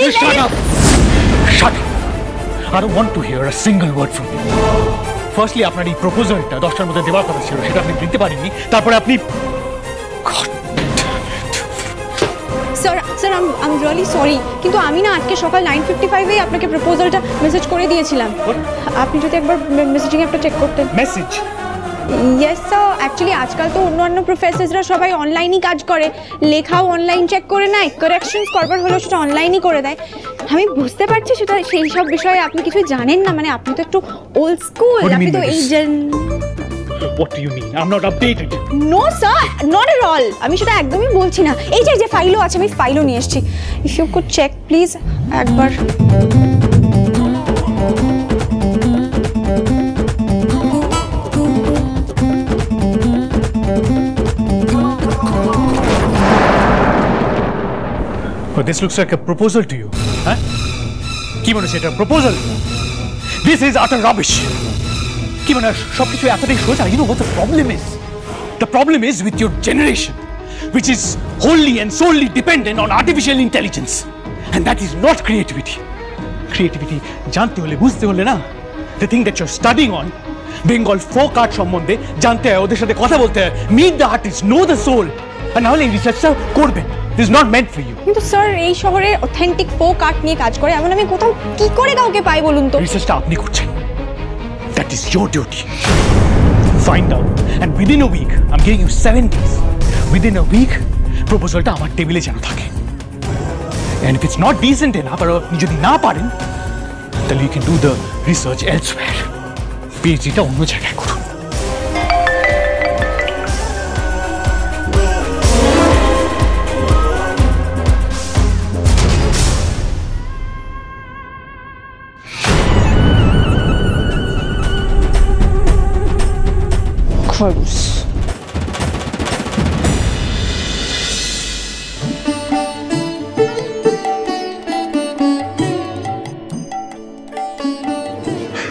please. Shut up. Shut up. I don't want to hear a single word from you. Firstly, আপনার এই প্রপোজালটা 10টার মধ্যে দেওয়ার কথা ছিল, সেটা আপনি দিতে পারেননি। তারপরে আপনি sir I am really sorry, কিন্তু আমি না আজকে সকাল 9:55 আপনাকে প্রপোজালটা মেসেজ করে দিয়েছিলাম। আপনি যদি একবার মেসেজিং একটা চেক করতেন। মেসেজ? ইয়েস স্যার, অ্যাকচুয়ালি আজকাল তো অন্যান্য প্রফেসররা সবাই অনলাইনই কাজ করে, লেখাও অনলাইন চেক করে নেয়, কারেকশনস করবার হলেও সেটা অনলাইনই করে দেয়। আমি বুঝতে পারছি সেটা, সেই সব বিষয়ে আপনি কিছু জানেন না, মানে আপনি তো একটু ওল্ড স্কুল, আপনি তো এই What do you mean? I'm not updated. No sir, not at all. আমি সেটা একদমই বলছি না। এই যে ফাইলও আছে, আমি ফাইলও নিয়ে এসেছি। If you could check please একবার। But this looks like a proposal to you. Huh? কি মনে হচ্ছে এটা proposal? This is utter rubbish. কি মানে সবকিছু এতটাই সোজা? You know what the problem is? The problem is with your generation, which is wholly and solely dependent on artificial intelligence, and that is not creativity. Creativity জানতে হলে, বুঝতে হলে না, the thing that you're studying on, Bengal folk art সম্বন্ধে জানতে হয়, ওদের সাথে কথা বলতে হয়, meet the artist, know the soul, আর না হলে এই রিসার্চটা করবেন। This is not meant for you. কিন্তু স্যার এই শহরে অথেন্টিক ফোক আর্ট নিয়ে কাজ করে এমন আমি কোথাও কি করে কাউকে পাই বলুন তো? রিসার্চটা আপনি করছেন। That is your duty. Find out, and within a week, I'm giving you 7 days. Within a week, প্রপোজালটা আমার টেবিলে যেন থাকে। And if it's not decent enough, আর আপনি যদি না পারেন, then you can do the research elsewhere. PhDটা অন্য জায়গায় করুন। খরচ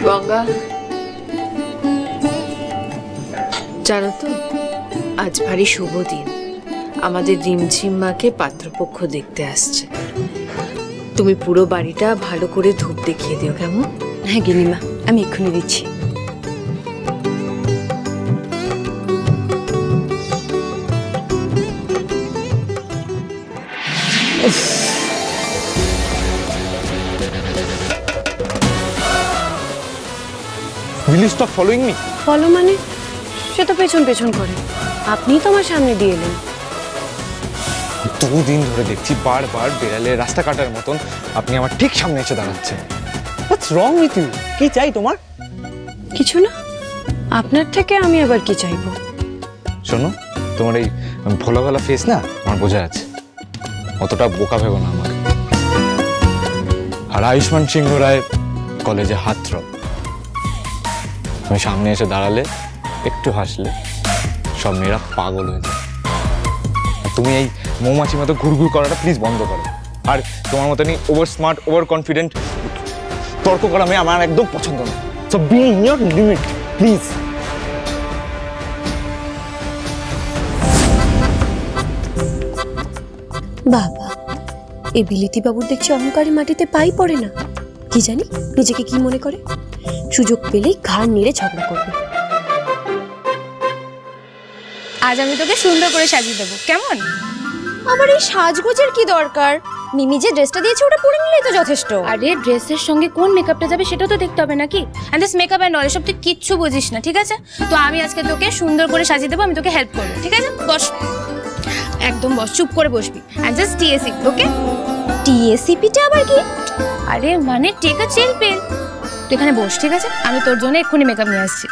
গঙ্গা, জানো তো আজ ভারী শুভ দিন। আমাদের রিমঝিম মাকে পাত্রপক্ষ দেখতে আসছে। তুমি পুরো বাড়িটা ভালো করে ধূপ দেখিয়ে দিও, কেমন? হ্যাঁ গিনিমা, আমি এক্ষুনি দিচ্ছি। Will you stop following me? Follow মানে? সে তো পেছন পেছন করে, আপনিই তো আমার সামনে দিয়ে এলেন। 2 দিন ধরে দেখছি বারবার বেড়ালের রাস্তা কাটার মতন আপনি আমার ঠিক সামনে এসে দাঁড়াচ্ছেন। What's wrong with you? কি চাই তোমার? কিছু না, আপনার থেকে আমি আবার কি চাইবো? শোনো, তোমার এই ভোলা ভালা ফেস না আমার বোঝা আছে, অতটা বোকা ভেবো না আমাকে। আর আয়ুষ্মান সিংহ রায় কলেজে হাতর, তুমি সামনে এসে দাঁড়ালে, একটু হাসলে সব মেয়েরা পাগল হয়ে যায়। তুমি এই মৌমাছি মতো ঘুরঘুর করাটা প্লিজ বন্ধ করো। আর তোমার মতনই ওভার স্মার্ট, ওভার কনফিডেন্ট তর্ক করা মেয়ে আমার একদম পছন্দ না। So be in your limit please. বাবা, এই বিলিতি বাবুর দেখছি অহংকারী মাটিতে পাই পড়ে না। কি জানি নিজেকে কি মনে করে, সুযোগ পেলেই ঘাড় নেড়ে ঝগড়া করবে। আজ আমি তোকে সুন্দর করে সাজিয়ে দেবো, কেমন? আমার এই সাজগোজের কি দরকার? মিমি যে ড্রেসটা দিয়েছে ওটা পরে নিলেই তো যথেষ্ট। আরে ড্রেসের সঙ্গে কোন মেকআপটা যাবে সেটাও তো দেখতে হবে নাকি? And this makeup and all এসব তুই কিচ্ছু বুঝিস না, ঠিক আছে? তো আমি আজকে তোকে সুন্দর করে সাজিয়ে দেবো, আমি তোকে হেল্প করবো, ঠিক আছে? বস, একদম বস, চুপ করে বসবি। এন্ড জাস্ট টিএসি, ওকে? টিএসিপিটা আবার কি? আরে মানে টেক আ চিল পিল। তুই এখানে বস, ঠিক আছে? আমি তোর জন্য এক্ষুনি মেকআপ নিয়ে আসছি।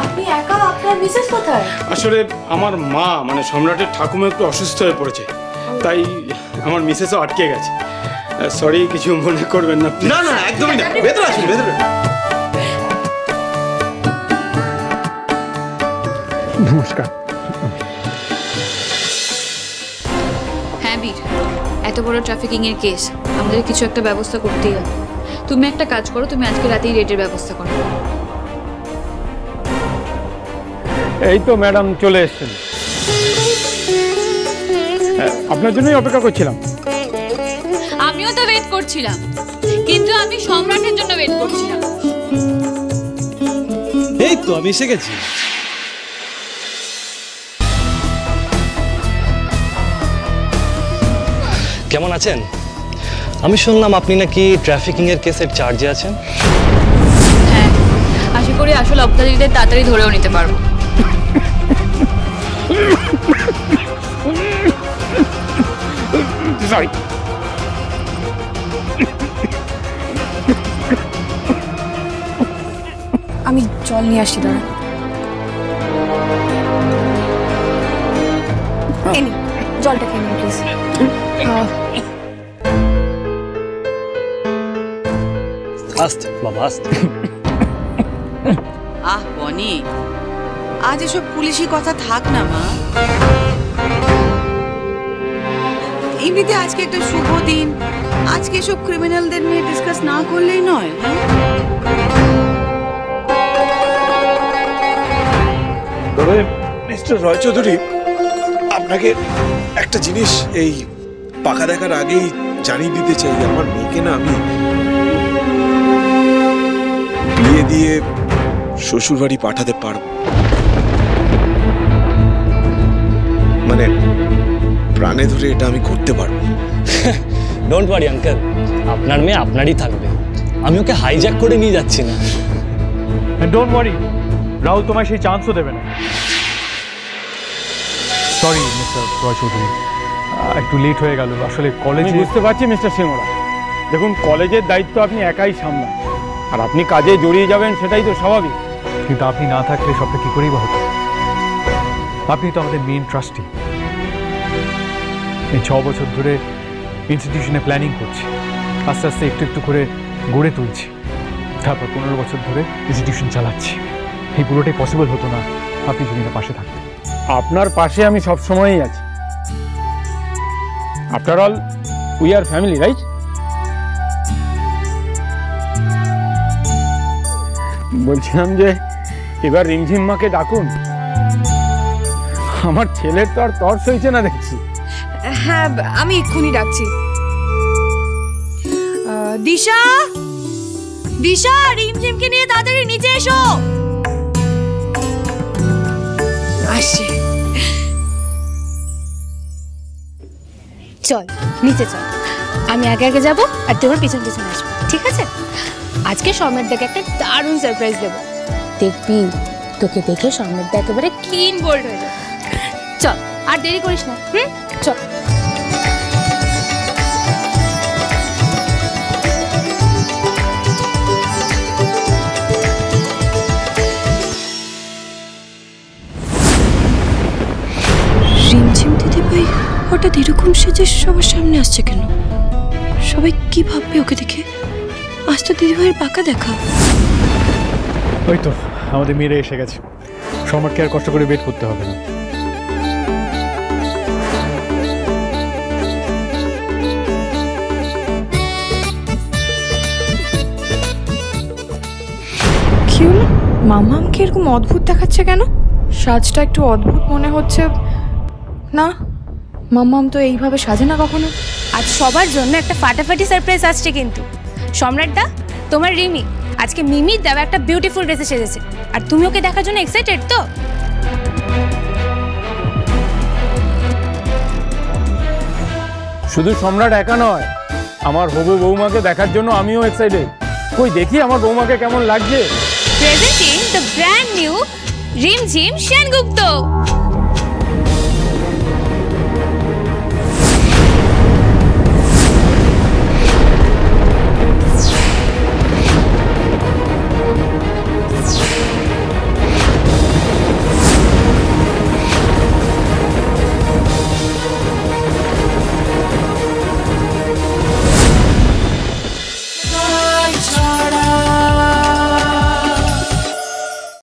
আপনি একা, আপনার মিসেস কোথায়? আসলে আমার মা মানে সম্রাটের ঠাকুমা একটু অসুস্থ হয়ে পড়েছে, তাই আমার মিসেসও আটকে গেছে। সরি, কিছু মনে করবেন না। না না একদমই না, ভেতরে আসুন, ভেতরে। নমস্কার। হ্যাঁ বীর, এত বড় ট্রাফিকিং এর কেস, আমাদের কিছু একটা ব্যবস্থা করতেই হবে। তুমি একটা কাজ করো, তুমি আজকে রাতেই রেটের ব্যবস্থা করো। এই তো ম্যাডাম চলে এসেছেন, আপনার জন্যই অপেক্ষা করছিলাম। আমিও তো ওয়েট করছিলাম, কিন্তু আমি সম্রাটের জন্য ওয়েট করছিলাম। এই তো আমি এসে গেছি। কেমন আছেন? আমি শুনলাম আপনি নাকি ট্রাফিকিং এর কেসের চার্জে আছেন। হ্যাঁ, আশা করি আসল অপরাধীদের তাড়াতাড়ি ধরেও নিতে পারবো। সরি। আমি জল নিয়ে আসছি, দাঁড়া। জলটা খেয়ে নিন প্লিজ। আস্তে বাবা আস্তে। আহ বনি, আজ এসব পুলিশি কথা থাক না মা। এমনিতে আজকে একটা শুভ দিন, আজকে এসব ক্রিমিনালদের নিয়ে ডিসকাস না করলেই নয়। তবে মিস্টার রয়চৌধুরী, আপনাকে একটা জিনিস এই পাকা দেখার আগেই জানিয়ে দিতে চাই। আমার মেয়েকে না আমি বিয়ে দিয়ে শ্বশুর বাড়ি পাঠাতে পারবো, মানে প্রাণে ধরে এটা আমি করতে পারবো। ডোন্ট ওয়ারি আঙ্কেল, আপনার মেয়ে আপনারই থাকবে। আমি ওকে হাইজ্যাক করে নিয়ে যাচ্ছি না। ডোন্ট ওয়ারি, রাহুল তোমায় সেই চান্সও দেবে না। সরি মিস্টার রয় চৌধুরী, একটু লেট হয়ে গেল। আসলে কলেজে বুঝতে পারছি মিস্টার সিংহরা, দেখুন কলেজের দায়িত্ব আপনি একাই সামলান, আর আপনি কাজে জড়িয়ে যাবেন সেটাই তো স্বাভাবিক। কিন্তু আপনি না থাকলে সবটা কি করেই বা হতো? আপনি তো আমাদের মেইন ট্রাস্টি। এই 6 বছর ধরে ইনস্টিটিউশনে প্ল্যানিং করছি, আস্তে আস্তে একটু একটু করে গড়ে তুলছি, তারপর 15 বছর ধরে ইনস্টিটিউশন চালাচ্ছি। এই পুরোটাই পসিবল হতো না আপনি যদি না পাশে থাকতেন। আপনার পাশে আমি সব সময়ই আছি। After all we are family, right? বলছিলাম যে এবার রিমঝিম মাকে ডাকুন, আমার ছেলের তো আর তর সইছে না দেখছি। হ্যাঁ, আমি এক্ষুনি ডাকছি। দিশা, দিশা, রিমঝিমকে নিয়ে তাড়াতাড়ি নিচে এসো। আসছে। চল নিচে চল, আমি আগে আগে যাবো আর তোমার পিছন পিছন আসবো, ঠিক আছে? আজকে সৌম্যের দেখে একটা দারুণ সারপ্রাইজ দেবো, দেখবি তোকে দেখে সৌম্যের দেখ একেবারে ক্লিন বোল্ড হয়ে যাবে। চল আর দেরি করিস না, চল। রিমঝিম দিদিভাই হঠাৎ এরকম সেজে সবার সামনে আসছে কেন? সবাই কি ভাববে ওকে দেখে? আজ তো দিদিভাইয়ের পাকা দেখা। ওই তো আমাদের মেয়েরা এসে গেছে, সম্রাটকে আর কষ্ট করে ওয়েট করতে হবে না। কি হলো? মামা আমাকে এরকম অদ্ভুত দেখাচ্ছে কেন? সাজটা একটু অদ্ভুত মনে হচ্ছে না। মাম্মাম তো এইভাবে সাজে না কখনো। আজ সবার জন্য একটা ফাটাফাটি সারপ্রাইজ আসছে কিন্তু। সম্রাটদা, তোমার রিমি আজকে মিমির দেওয়া একটা বিউটিফুল ড্রেসে সেজেছে, আর তুমি ওকে দেখার জন্য এক্সাইটেড তো? শুধু সম্রাট একা নয়, আমার হবু বৌমাকে দেখার জন্য আমিও এক্সাইটেড। কই দেখি আমার বৌমাকে কেমন লাগছে। Presenting the brand new Rimjhim Sengupta.